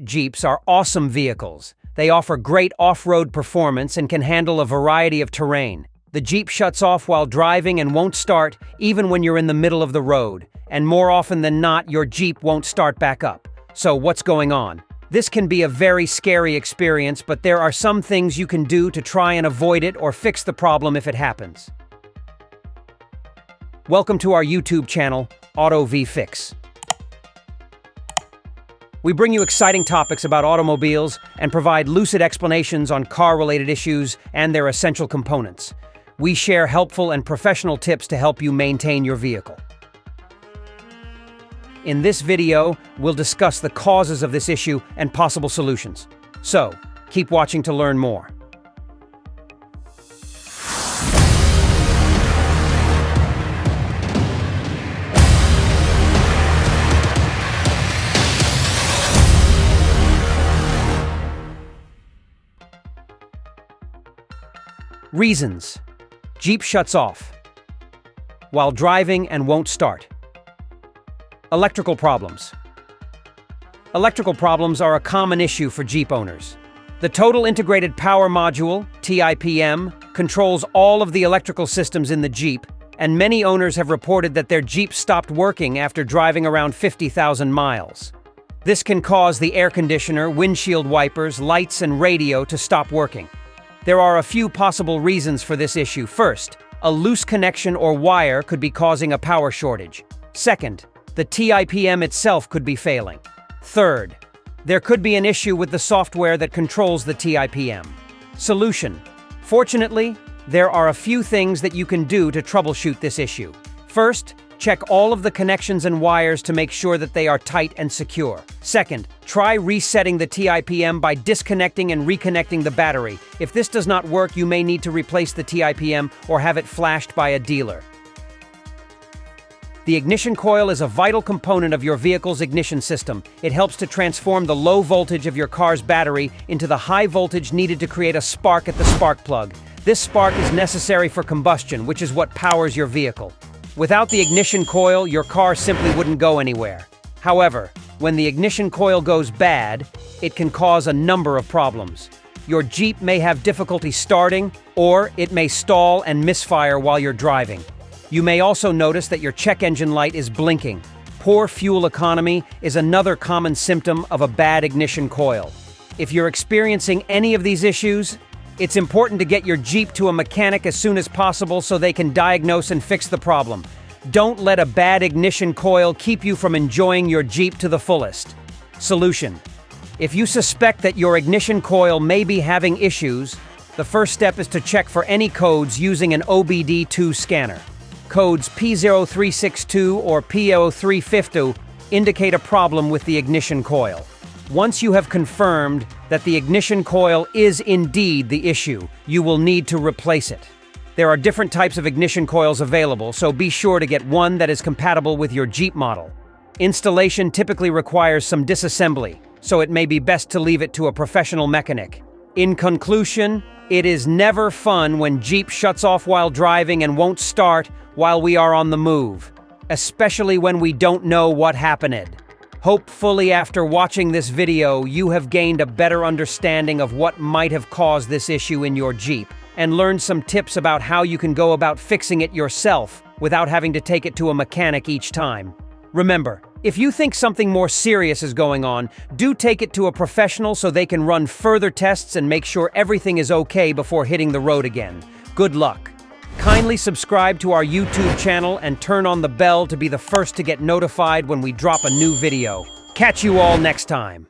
Jeeps are awesome vehicles. They offer great off-road performance and can handle a variety of terrain. The Jeep shuts off while driving and won't start even when you're in the middle of the road. And more often than not, your Jeep won't start back up. So what's going on? This can be a very scary experience, but there are some things you can do to try and avoid it or fix the problem if it happens. Welcome to our YouTube channel, Auto V Fix. We bring you exciting topics about automobiles and provide lucid explanations on car-related issues and their essential components. We share helpful and professional tips to help you maintain your vehicle. In this video, we'll discuss the causes of this issue and possible solutions. So, keep watching to learn more. Reasons. Jeep shuts off while driving and won't start. Electrical problems. Electrical problems are a common issue for Jeep owners. The Total Integrated Power Module, TIPM, controls all of the electrical systems in the Jeep, and many owners have reported that their Jeep stopped working after driving around 50,000 miles. This can cause the air conditioner, windshield wipers, lights, and radio to stop working. There are a few possible reasons for this issue. First, a loose connection or wire could be causing a power shortage. Second, the TIPM itself could be failing. Third, there could be an issue with the software that controls the TIPM. Solution. Fortunately, there are a few things that you can do to troubleshoot this issue. First, check all of the connections and wires to make sure that they are tight and secure. Second, try resetting the TIPM by disconnecting and reconnecting the battery. If this does not work, you may need to replace the TIPM or have it flashed by a dealer. The ignition coil is a vital component of your vehicle's ignition system. It helps to transform the low voltage of your car's battery into the high voltage needed to create a spark at the spark plug. This spark is necessary for combustion, which is what powers your vehicle. Without the ignition coil, your car simply wouldn't go anywhere. However, when the ignition coil goes bad, it can cause a number of problems. Your Jeep may have difficulty starting, or it may stall and misfire while you're driving. You may also notice that your check engine light is blinking. Poor fuel economy is another common symptom of a bad ignition coil. If you're experiencing any of these issues, it's important to get your Jeep to a mechanic as soon as possible so they can diagnose and fix the problem. Don't let a bad ignition coil keep you from enjoying your Jeep to the fullest. Solution. If you suspect that your ignition coil may be having issues, the first step is to check for any codes using an OBD2 scanner. Codes P0362 or P0350 indicate a problem with the ignition coil. Once you have confirmed that the ignition coil is indeed the issue, you will need to replace it. There are different types of ignition coils available, so be sure to get one that is compatible with your Jeep model. Installation typically requires some disassembly, so it may be best to leave it to a professional mechanic. In conclusion, it is never fun when Jeep shuts off while driving and won't start while we are on the move, especially when we don't know what happened. Hopefully, after watching this video, you have gained a better understanding of what might have caused this issue in your Jeep and learned some tips about how you can go about fixing it yourself without having to take it to a mechanic each time. Remember, if you think something more serious is going on, do take it to a professional so they can run further tests and make sure everything is okay before hitting the road again. Good luck. Kindly subscribe to our YouTube channel and turn on the bell to be the first to get notified when we drop a new video. Catch you all next time.